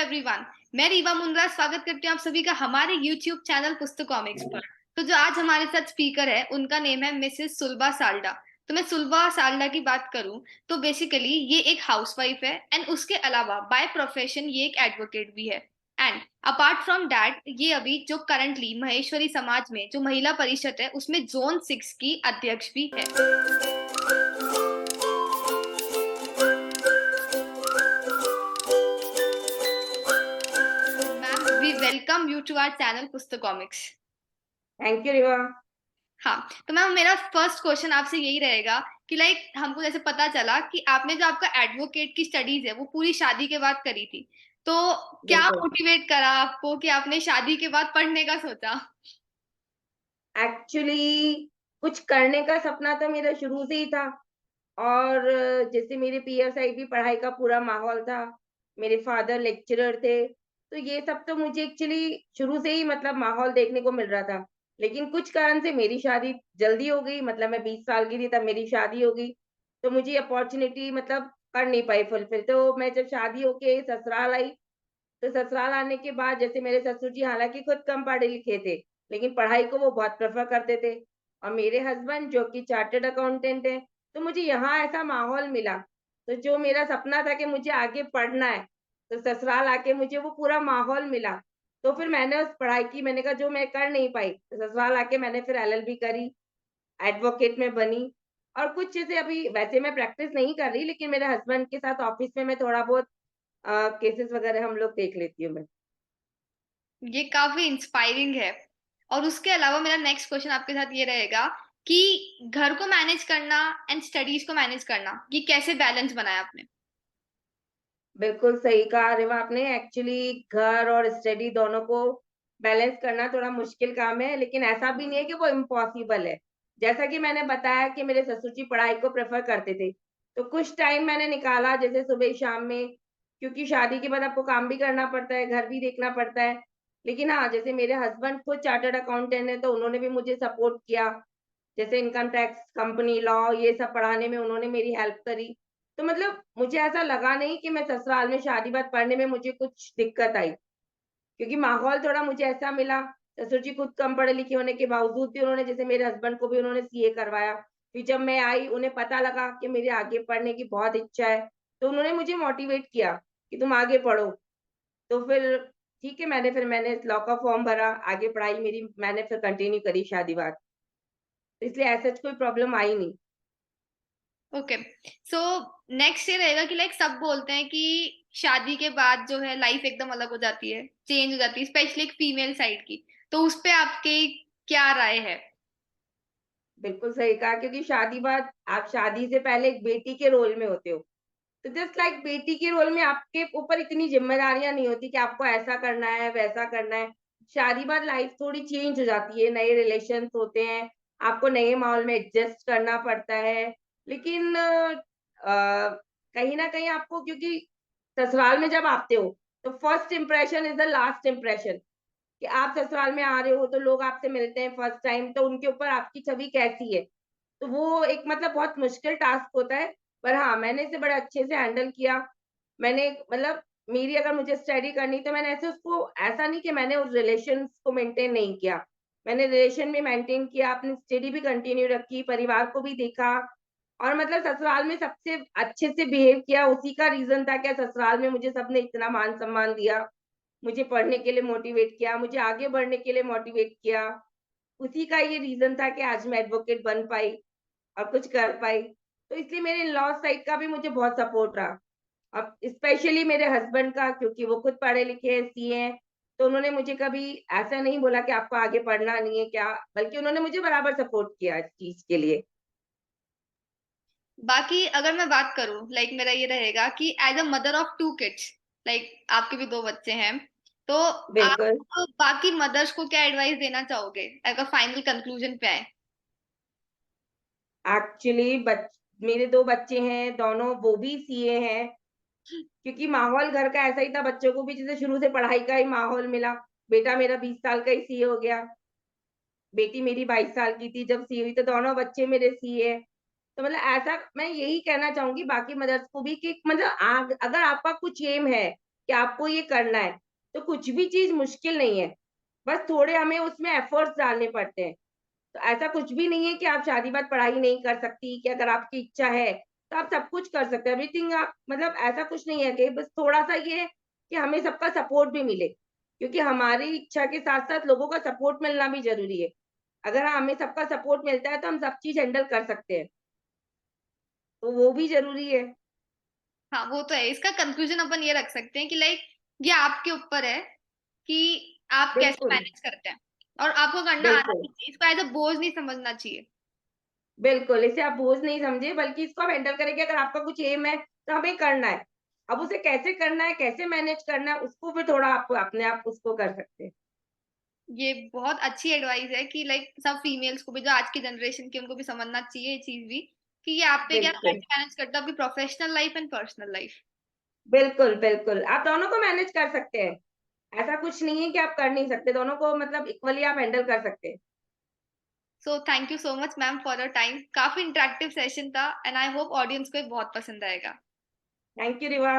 Everyone. मैं रीवा मुंद्रा स्वागत करती हूँ आप सभी का हमारे यूट्यूब चैनल पुस्तक कॉमिक्स पर। तो जो आज हमारे साथ स्पीकर है उनका नेम है मिसेस सुलभा साल्डा। तो मैं सुलभा साल्डा की बात करूं तो बेसिकली ये एक हाउसवाइफ है एंड उसके अलावा बाय प्रोफेशन ये एक एडवोकेट भी है। एंड अपार्ट फ्रॉम दैट ये अभी जो करंटली महेश्वरी समाज में जो महिला परिषद है उसमें जोन 6 की अध्यक्ष भी है। Ma'am we welcome you to our channel Pustak comics. Thank you Riva. हाँ, तो मैम मेरा फर्स्ट क्वेश्चन आपसे यही रहेगा कि लाइक हमको जैसे पता चला कि आपने जो आपका एडवोकेट की स्टडीज है वो पूरी शादी के बाद करी थी। तो क्या बिल्कुल। मोटिवेट करा आपको कि आपने शादी के बाद पढ़ने का सोचा? एक्चुअली कुछ करने का सपना तो मेरा शुरू से ही था। और जैसे मेरे पीएसआई भी पढ़ाई का पूरा माहौल था, मेरे फादर लेक्चरर थे, तो ये सब तो मुझे एक्चुअली शुरू से ही मतलब माहौल देखने को मिल रहा था। लेकिन कुछ कारण से मेरी शादी जल्दी हो गई, मतलब मैं 20 साल की थी तब मेरी शादी हो गई, तो मुझे अपॉर्च्युनिटी मतलब कर नहीं पाई फुलफिल। तो मैं जब शादी होके ससुराल आई, तो ससुराल आने के बाद जैसे मेरे ससुर जी हालाँकि खुद कम पढ़े लिखे थे, लेकिन पढ़ाई को वो बहुत प्रेफ़र करते थे। और मेरे हस्बैंड जो कि चार्टर्ड अकाउंटेंट हैं, तो मुझे यहाँ ऐसा माहौल मिला, तो जो मेरा सपना था कि मुझे आगे पढ़ना है, तो ससुराल आके मुझे वो पूरा माहौल मिला। तो फिर मैंने उस पढ़ाई की, मैंने कहा जो मैं कर नहीं पाई, तो ससुराल आके मैंने फिर एलएलबी करी, एडवोकेट में बनी। और कुछ चीज़ें अभी वैसे मैं प्रैक्टिस नहीं कर रही, लेकिन मेरे हस्बैंड के साथ ऑफ़िस में मैं थोड़ा बहुत केसेस वगैरह हम लोग देख लेती हूँ मैं। ये काफी इंस्पायरिंग है। और उसके अलावा मेरा नेक्स्ट क्वेश्चन आपके साथ ये रहेगा कि घर को मैनेज करना एंड स्टडीज को मैनेज करना ये कैसे बैलेंस बनाया आपने? बिल्कुल सही कहा रेवा आपने। एक्चुअली घर और स्टडी दोनों को बैलेंस करना थोड़ा मुश्किल काम है, लेकिन ऐसा भी नहीं है कि वो इम्पॉसिबल है। जैसा कि मैंने बताया कि मेरे ससुर जी पढ़ाई को प्रेफ़र करते थे, तो कुछ टाइम मैंने निकाला जैसे सुबह-शाम में, क्योंकि शादी के बाद आपको काम भी करना पड़ता है, घर भी देखना पड़ता है। लेकिन हाँ, जैसे मेरे हस्बैंड खुद चार्टर्ड अकाउंटेंट हैं, तो उन्होंने भी मुझे सपोर्ट किया। जैसे इनकम टैक्स, कंपनी लॉ ये सब पढ़ाने में उन्होंने मेरी हेल्प करी। तो मतलब मुझे ऐसा लगा नहीं कि मैं ससुराल में शादी बाद पढ़ने में मुझे कुछ दिक्कत आई, क्योंकि माहौल थोड़ा मुझे ऐसा मिला। ससुर जी खुद कम पढ़े लिखे होने के बावजूद भी उन्होंने, जैसे मेरे हस्बैंड को भी उन्होंने सीए करवाया। फिर जब मैं आई, उन्हें पता लगा कि मेरी आगे पढ़ने की बहुत इच्छा है, तो उन्होंने मुझे मोटिवेट किया कि तुम आगे पढ़ो। तो फिर ठीक है, मैंने लॉ का फॉर्म भरा, आगे पढ़ाई मेरी मैंने फिर कंटिन्यू करी शादी बाद। तो इसलिए ऐसा कोई प्रॉब्लम आई नहीं। ओके, सो नेक्स्ट ये रहेगा कि लाइक सब बोलते हैं कि शादी के बाद जो है लाइफ एकदम अलग हो जाती है, चेंज हो जाती है, स्पेशली एक फीमेल साइड की। तो उस पे आपकी क्या राय है? बिल्कुल सही कहा, क्योंकि शादी बाद आप शादी से पहले एक बेटी के रोल में होते हो। तो जस्ट लाइक बेटी के रोल में आपके ऊपर इतनी ज़िम्मेदारियाँ नहीं होती कि आपको ऐसा करना है, वैसा करना है। शादी बाद लाइफ थोड़ी चेंज हो जाती है, नए रिलेशंस होते हैं, आपको नए माहौल में एडजस्ट करना पड़ता है। लेकिन कहीं न कहीं आपको, क्योंकि ससुराल में जब आते हो, तो first impression is the last impression. कि आप ससुराल में आ रहे हो तो लोग आपसे मिलते हैं फर्स्ट टाइम, तो उनके ऊपर आपकी छवि कैसी है? तो वो एक मतलब बहुत मुश्किल टास्क होता है, पर हाँ, मैंने इसे बड़े अच्छे से हैंडल किया। मैंने मतलब मेरी अगर मुझे स्टडी करनी, तो मैंने ऐसे उसको, ऐसा नहीं कि मैंने उस रिलेशंस को मेंटेन नहीं किया। मैंने रिलेशन भी मेंटेन किया, अपनी स्टडी भी कंटिन्यू रखी, परिवार को भी देखा और मतलब ससुराल में सबसे अच्छे से बिहेव किया। उसी का रीज़न था कि ससुराल में मुझे सबने इतना मान-सम्मान दिया। मुझे पढ़ने के लिए मोटिवेट किया, मुझे आगे बढ़ने के लिए मोटिवेट किया। उसी का ये रीज़न था कि आज मैं एडवोकेट बन पाई और कुछ कर पाई। तो इसलिए मेरे इन-लॉज़ साइड का भी मुझे बहुत सपोर्ट रहा। अब स्पेशली मेरे हस्बैंड का, क्योंकि वो खुद पढ़े-लिखे हैं, सीए हैं, तो उन्होंने मुझे कभी ऐसा नहीं बोला कि आपको आगे पढ़ना नहीं है क्या, बल्कि उन्होंने मुझे बराबर सपोर्ट किया इस चीज़ के लिए। बाकी अगर मैं बात करूं लाइक मेरा ये रहेगा कि as a mother of two kids, like आपके भी दो बच्चे हैं, तो आप बिल्कुल। बाकी मदर्स को क्या एडवाइस देना चाहोगे अगर फाइनल कंक्लूजन पे आए? एक्चुअली मेरे 2 बच्चे हैं, दोनों वो भी सीए हैं। क्योंकि माहौल घर का ऐसा ही था, बच्चों को भी जैसे शुरू से पढ़ाई का ही माहौल मिला। बेटा मेरा 20 साल का ही सीए हो गया, बेटी मेरी 22 साल की थी जब सीए हुई, तो दोनों बच्चे मेरे सीए हैं। तो मतलब ऐसा मैं यही कहना चाहूँगी बाकी मदर्स को भी कि मतलब अगर आपका कुछ एम है, कि आपको ये करना है। तो कुछ भी चीज़ मुश्किल नहीं है, बस थोड़े हमें उसमें एफर्ट्स डालने पड़ते हैं। तो ऐसा कुछ भी नहीं है कि आप शादी बाद पढ़ाई नहीं कर सकती, कि अगर आपकी इच्छा है, तो आप सब कुछ कर सकते हैं। एवरीथिंग आप मतलब ऐसा कुछ नहीं है कि बस थोड़ा-सा ये है कि हमें सबका सपोर्ट भी मिले, क्योंकि हमारी इच्छा के साथ-साथ लोगों का सपोर्ट मिलना भी ज़रूरी है। अगर हमें सबका सपोर्ट मिलता है, तो हम सब चीज़ हैंडल कर सकते हैं, तो वो भी ज़रूरी है। हाँ, वो तो है। इसका कंक्लूजन अपन ये रख सकते हैं कि लाइक ये आपके ऊपर है कि आप कैसे बिल्कुल, मैनेज करते हैं और आपको करना आना बिल्कुल, भी चाहिए। इसको एज़ अ बोझ नहीं समझना चाहिए। बिल्कुल, इसे आप बोझ नहीं समझिए, बल्कि इसको आप हैंडल करें कि अगर आपका कुछ एम है, तो हमें करना है। अब उसे कैसे करना है, कैसे मैनेज करना है, उसको फिर थोड़ा आप अपने आप उसको कर सकते हैं। ये बहुत अच्छी एडवाइस है कि लाइक सब फीमेल्स को भी, जो आज की जनरेशन की, उनको भी समझना चाहिए ये चीज़ भी कि ये आप पे क्या बिल्कुल, कैसे मैनेज करते हो अपनी professional life and personal life. बिल्कुल, बिल्कुल, आप दोनों को मैनेज कर सकते हैं। ऐसा कुछ नहीं है कि आप कर नहीं सकते, दोनों को मतलब इक्वली आप हैंडल कर सकते हैं। So thank you so much ma'am for your time. काफ़ी इंटरेक्टिव सेशन था एंड आई होप ऑडियंस को ये बहुत पसंद आएगा। Thank you Riva.